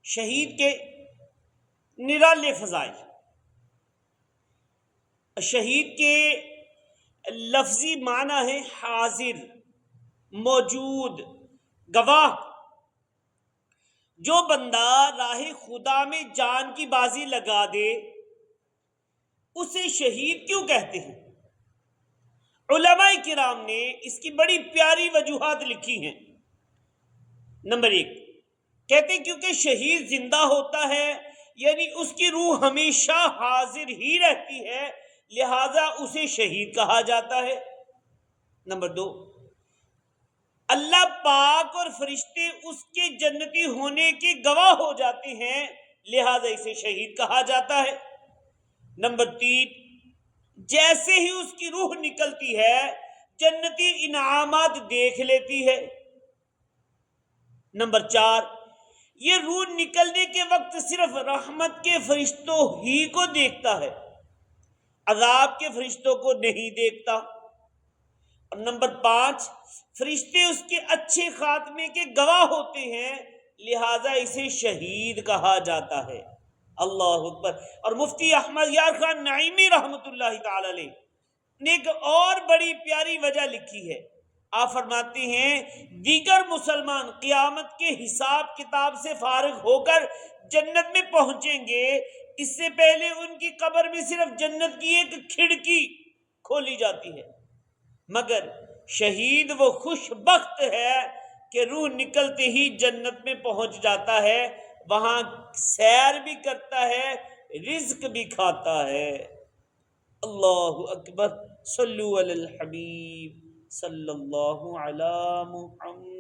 شہید کے نرالے فضائل. شہید کے لفظی معنی ہے حاضر، موجود، گواہ. جو بندہ راہ خدا میں جان کی بازی لگا دے اسے شہید کیوں کہتے ہیں؟ علماء کرام نے اس کی بڑی پیاری وجوہات لکھی ہیں. نمبر 1، کہتے ہیں کیونکہ شہید زندہ ہوتا ہے، یعنی اس کی روح ہمیشہ حاضر ہی رہتی ہے، لہذا اسے شہید کہا جاتا ہے. نمبر 2، اللہ پاک اور فرشتے اس کے جنتی ہونے کے گواہ ہو جاتے ہیں، لہذا اسے شہید کہا جاتا ہے. نمبر 3، جیسے ہی اس کی روح نکلتی ہے جنتی انعامات دیکھ لیتی ہے. نمبر 4، یہ روح نکلنے کے وقت صرف رحمت کے فرشتوں ہی کو دیکھتا ہے، عذاب کے فرشتوں کو نہیں دیکھتا. اور نمبر 5، فرشتے اس کے اچھے خاتمے کے گواہ ہوتے ہیں، لہذا اسے شہید کہا جاتا ہے. اللہ اکبر. اور مفتی احمد یار خان نعیمی رحمۃ اللہ تعالی علیہ نے ایک اور بڑی پیاری وجہ لکھی ہے. آپ فرماتے ہیں دیگر مسلمان قیامت کے حساب کتاب سے فارغ ہو کر جنت میں پہنچیں گے، اس سے پہلے ان کی قبر میں صرف جنت کی ایک کھڑکی کھولی جاتی ہے، مگر شہید وہ خوش بخت ہے کہ روح نکلتے ہی جنت میں پہنچ جاتا ہے، وہاں سیر بھی کرتا ہے، رزق بھی کھاتا ہے. اللہ اکبر. صلو علی الحبیب صلی اللہ علی محمد.